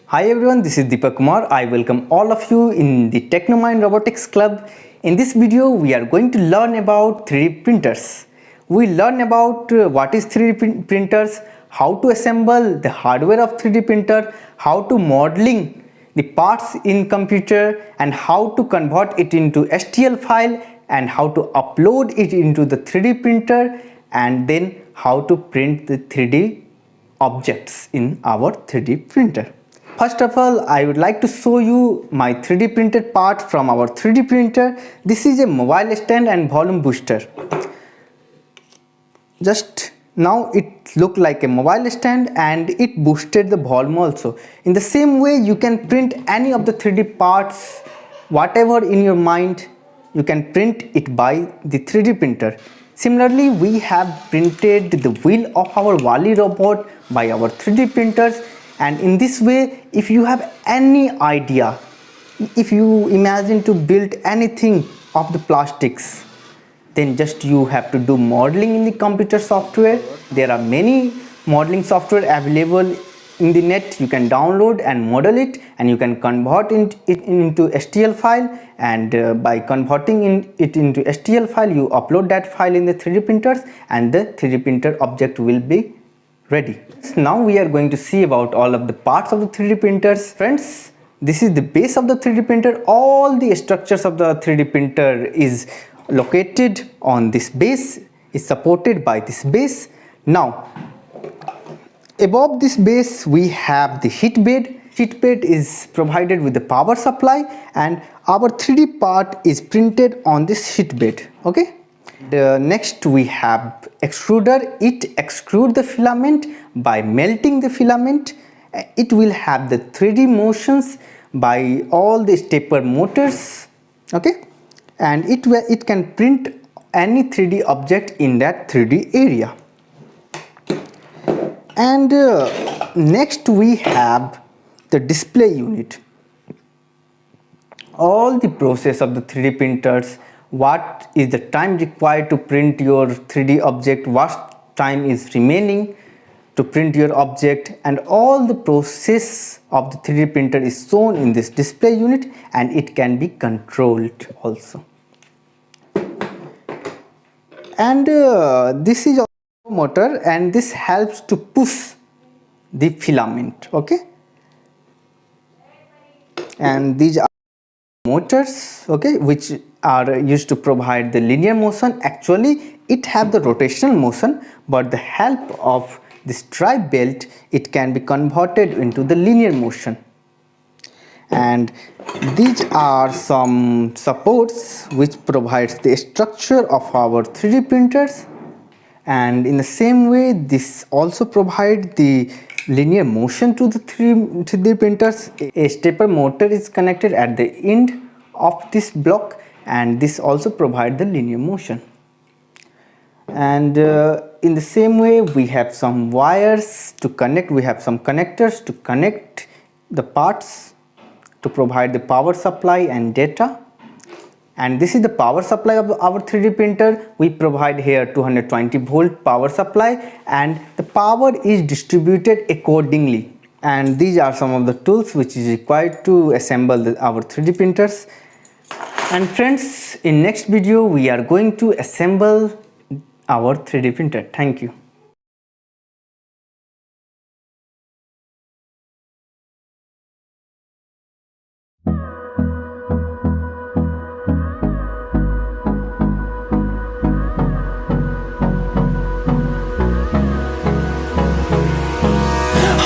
Hi everyone, this is Deepak Kumar. I welcome all of you in the TechnoMinds Robotics Club. In this video, we are going to learn about 3D printers. We learn about what is 3D printers, how to assemble the hardware of 3D printer, how to modeling the parts in computer, and how to convert it into STL file, and how to upload it into the 3D printer, and then how to print the 3D objects in our 3D printer. First of all, I would like to show you my 3D printed part from our 3D printer. This is a mobile stand and volume booster. Just now it looked like a mobile stand and it boosted the volume also. In the same way, you can print any of the 3D parts, whatever in your mind, you can print it by the 3D printer. Similarly, we have printed the wheel of our Wally robot by our 3D printers. And in this way, if you have any idea, if you imagine to build anything of the plastics, then just you have to do modeling in the computer software. There are many modeling software available in the net. You can download and model it, and you can convert it into STL file, and by converting it into STL file, you upload that file in the 3D printers, and the 3D printer object will be ready. So now we are going to see about all of the parts of the 3D printers. Friends, this is the base of the 3D printer. All the structures of the 3D printer is located on this base, is supported by this base. Now, above this base we have the heat bed. Heat bed is provided with the power supply, and our 3D part is printed on this heat bed. Okay. Next we have extruder. It extrudes the filament by melting the filament. It will have the 3D motions by all the stepper motors. Okay, and it can print any 3D object in that 3D area. And next we have the display unit. All the process of the 3D printers, what is the time required to print your 3D object, what time is remaining to print your object, and all the process of the 3D printer is shown in this display unit, and it can be controlled also. And this is a motor, and this helps to push the filament. Okay, and these are motors, okay, which are used to provide the linear motion. Actually it have the rotational motion, but the help of this drive belt, it can be converted into the linear motion. And these are some supports which provides the structure of our 3D printers, and in the same way this also provide the linear motion to the 3D printers. A stepper motor is connected at the end of this block, and this also provide the linear motion. And in the same way we have some wires to connect, we have some connectors to connect the parts to provide the power supply and data. And this is the power supply of our 3D printer. We provide here 220 volt power supply, and the power is distributed accordingly. And these are some of the tools which is required to assemble our 3D printers. And friends, in next video we are going to assemble our 3D printer. Thank you.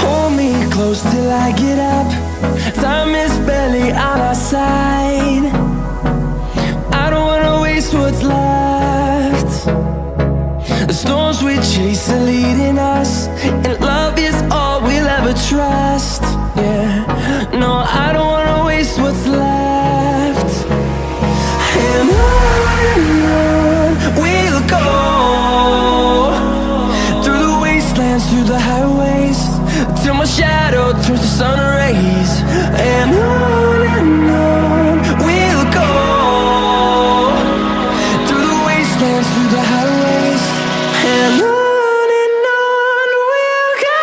Hold me close till I get up. Time is barely on our side. I don't wanna waste what's left. The storms we chase are leading us, and love is all we'll ever trust. Yeah, no, I don't wanna waste what's left. And on we'll go, through the wastelands, through the highways, till my shadow turns to sun rays. And on we'll go, through the wastelands, through the highways, and on we'll go.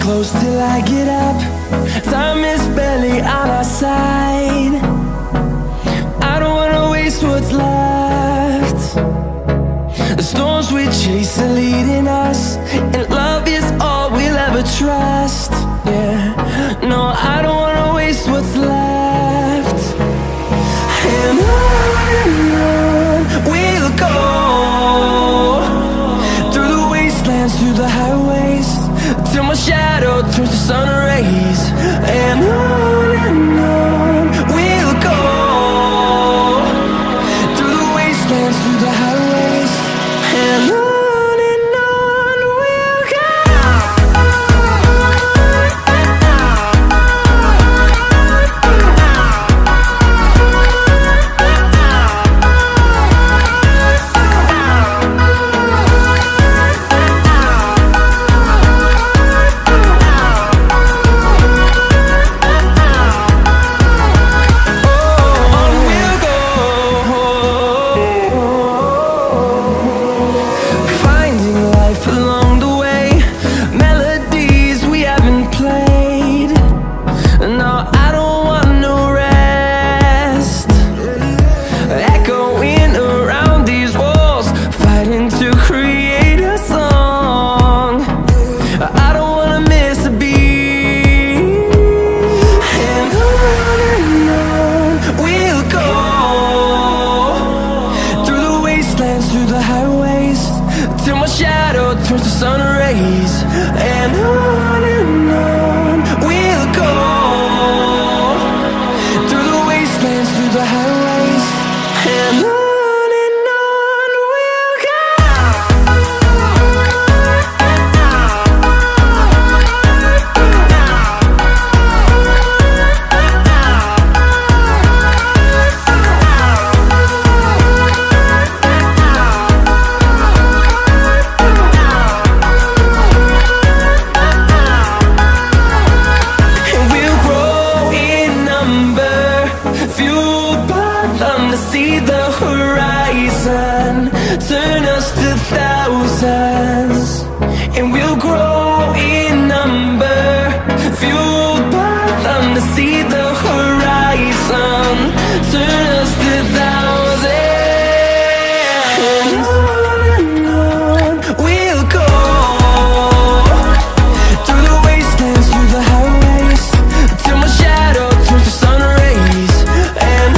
close till I get up. Time is barely on our side. I don't wanna waste what's left. The storms we chase are leading us, and love is all we'll ever trust. Yeah, no, I don't wanna waste what's left. And on we'll go, through the wastelands, through the highways, till my shadow turns to sun rays. And on we'll go, through the wastelands, through the highways, and on we'll go. Turns to sun rays, and on we'll go, through the wastelands, through the highways, and on we'll go. See the horizon, turn us to thousands, and we'll grow in number, fueled by them to see the horizon, turn us to thousands. And on we'll go, through the wastelands, through the highways, till my shadow turns to sun rays. And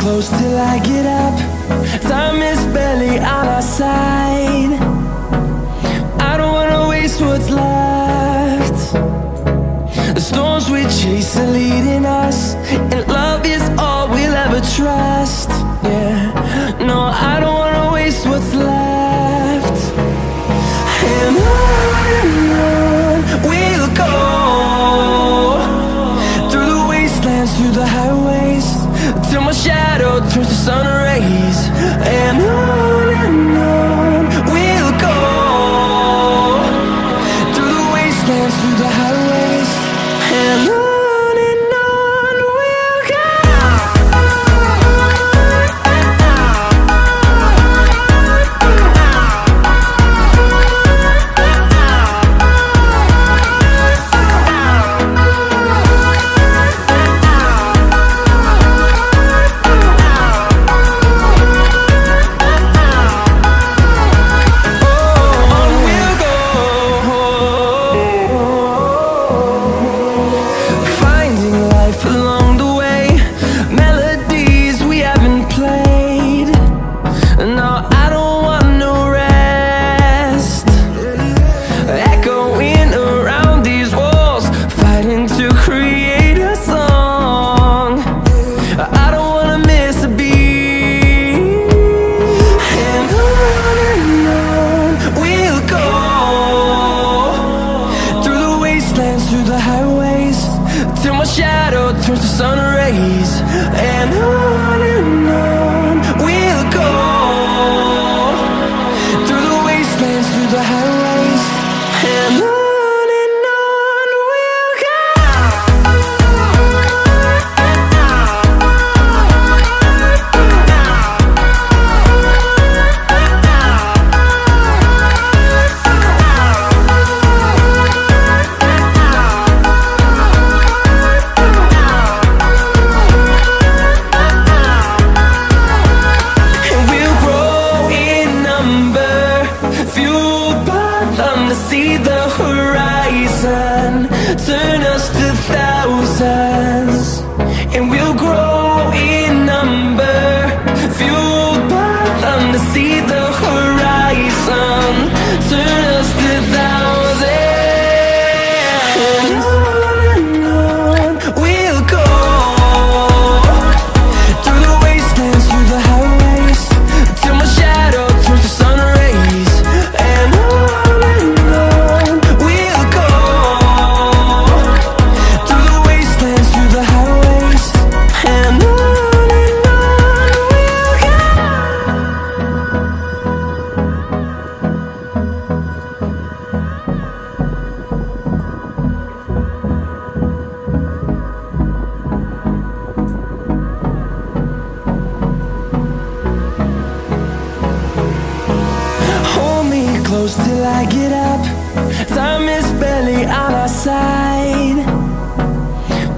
close till I get up. Time is barely on our side. I don't wanna waste what's left. The storms we chase are leading us, and love is all we'll ever trust. Yeah, no, I don't wanna waste what's left. And on we'll go, through the wastelands, through the highways, till my shadow turns to sun rays. And on we'll go, through the wastelands, through the highways, and on we'll go. till my shadow turns to sun rays. And on we'll go, through the wastelands, through the highways, and on we'll go. See the horizon, turn us to thousands, and we'll grow in number, fueled by them. To see the horizon, turn us to thousands, and on we'll go, through the wastelands, through the highways, till my shadow turns to sun rays. And close till I get up. Time is barely on our side.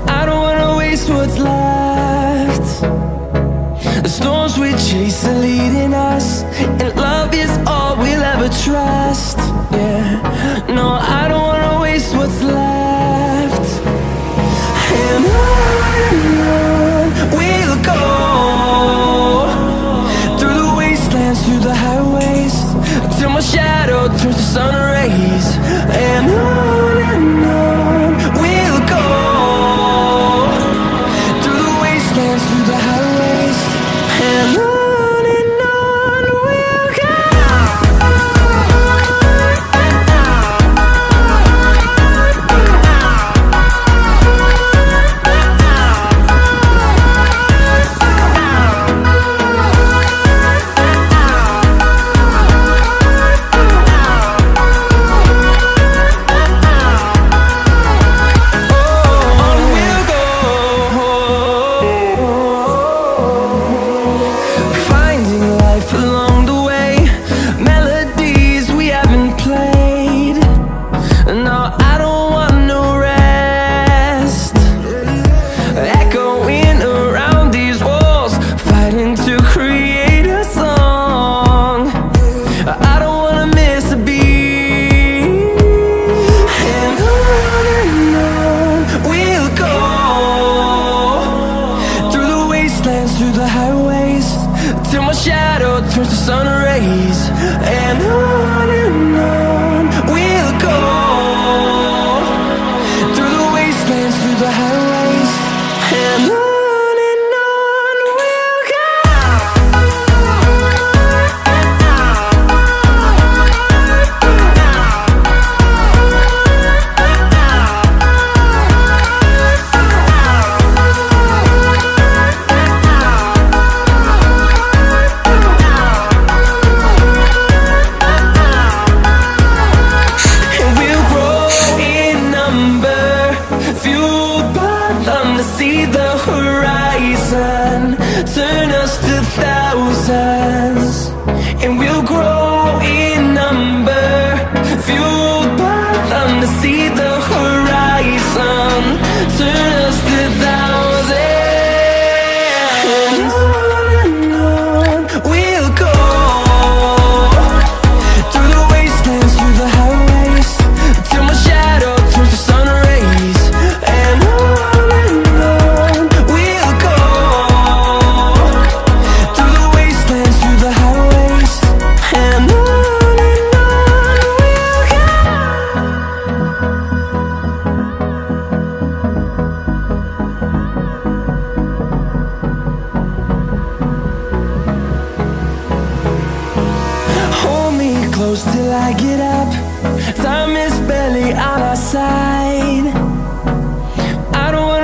I don't wanna waste what's left. The storms we chase are leading us, and love is all we'll ever trust. Yeah, no, I don't wanna waste what's left. And on we'll go, through the wastelands, through the highways, till my shadow turns to sun rays. And on we'll go, through the wastelands, through the highways, and on we'll go. Through the highways, till my shadow turns to sun rays. And on we'll go, through the wastelands, through the highways, and on we'll go. See the horizon, turn us to thousands, and we'll grow in number, fueled by them. To see the horizon, turn us to thousands, and on we'll go, through the wastelands, through the highways, till my shadow turns to sun rays. And we'll go, through the wastelands, through the highways, and on we'll go. Hold me close till I get up. Time is barely on our side. I don't wanna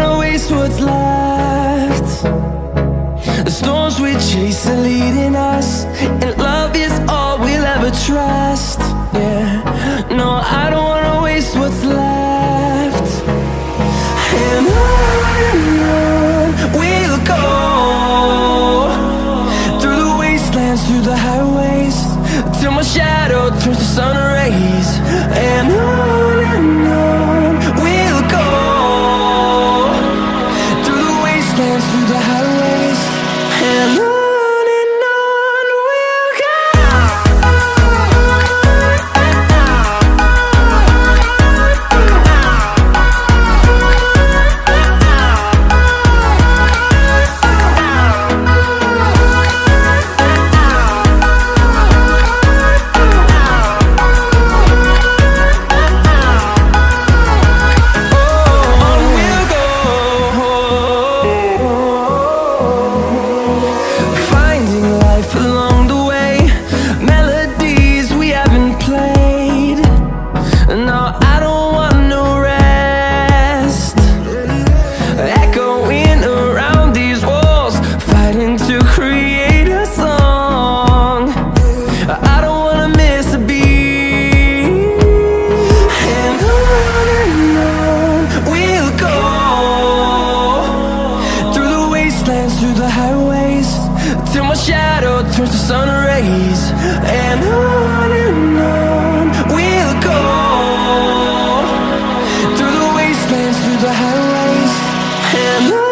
wastelands, through the highways, till my shadow turns to sun rays. And on we'll go, through the wastelands, through the highways, and on.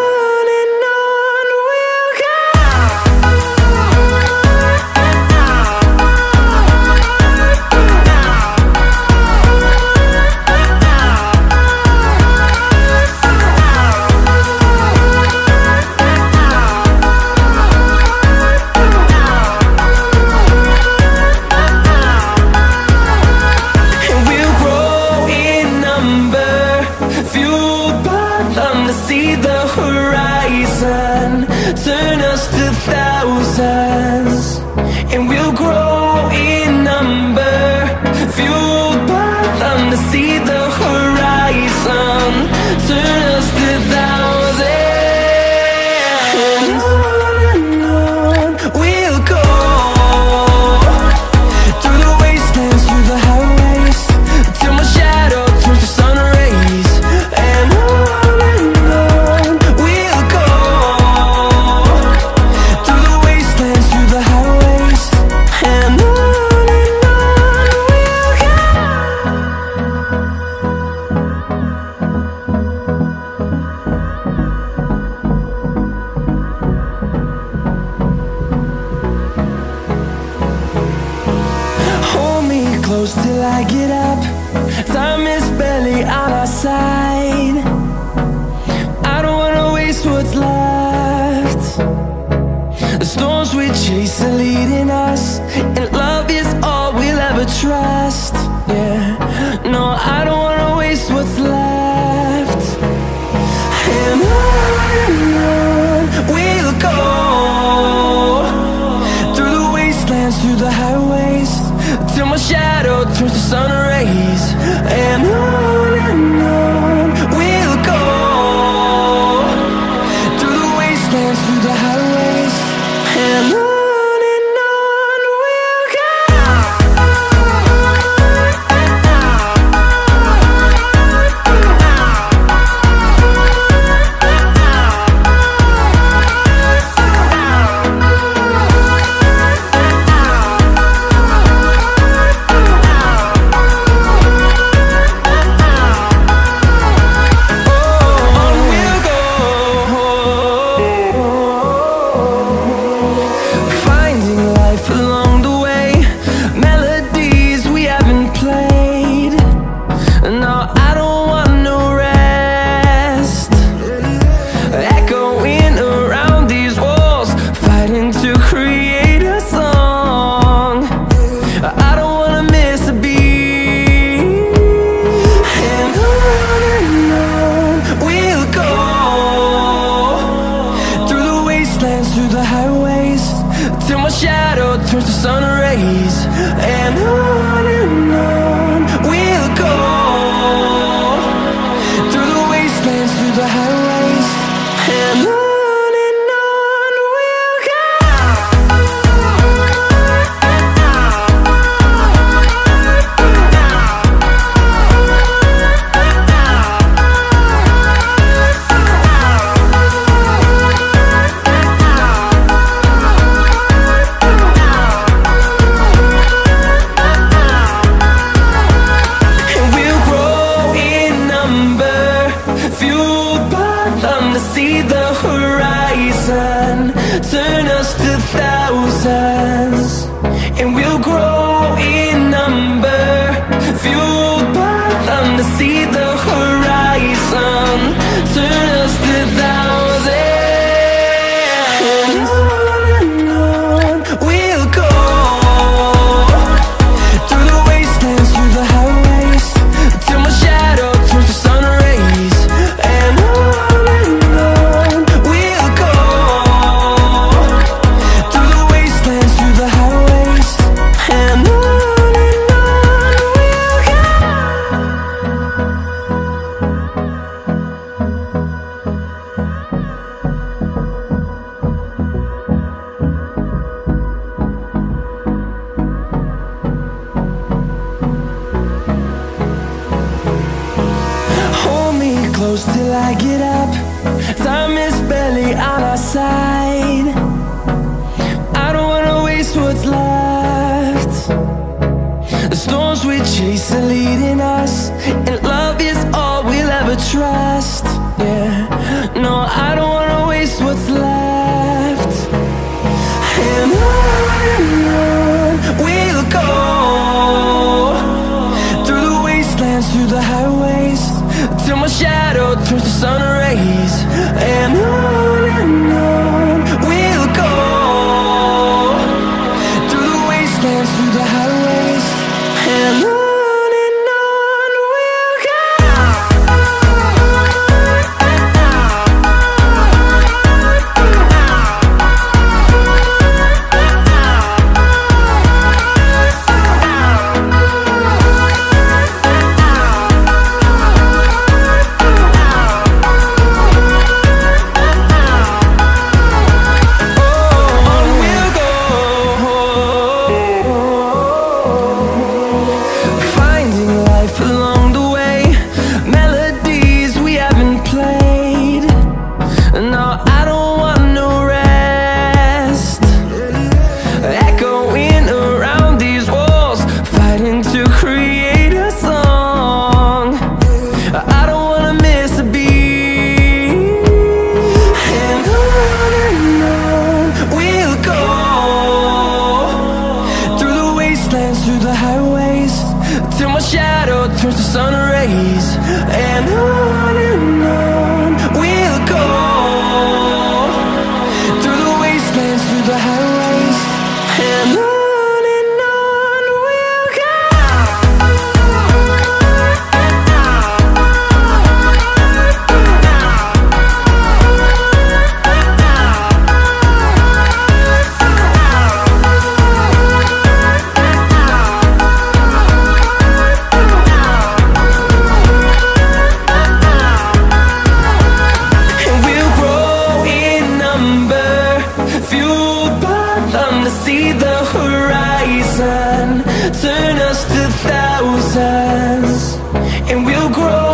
See the horizon turn us to thousands, and we'll grow in number, fueled by them. To see the horizon turn us to thousands, and on we'll go, through the wastelands, through the highways, till my shadow turns to sun rays. And close till I get up. Time is barely on our side. I don't wanna waste what's left. The storms we chase are leading us, and love is all we'll ever trust. Yeah, no, I don't wanna waste what's left. And on we'll go, through the wastelands, through the highways, till my shadow turns to sun rays. And on we'll go, through the wastelands, through the highways, and on. Through the highways, till my shadow turns to sun rays. And on we'll go, through the wastelands, through the highways, and on. See the horizon turn us to thousands, and we'll grow in number, fueled by them. To see the horizon turn us to thousands, and on we'll go, through the wastelands, through the highways, till my shadow turns to sun rays. And and I get up, time is barely on our side. I don't wanna waste what's left. The storms we chase are leading us, and love is all we'll ever trust. Yeah, no, I don't wanna waste what's left. And on we'll go, through the wastelands, through the highways, till my shadow turns to sun rays. And on we'll go, through the wastelands, through the highways, and on we'll go. Through the highways, till my shadow turns to sun rays. And on we'll go, through the wastelands, through the highways, and on we'll go. See the horizon turn us to thousands, and we'll grow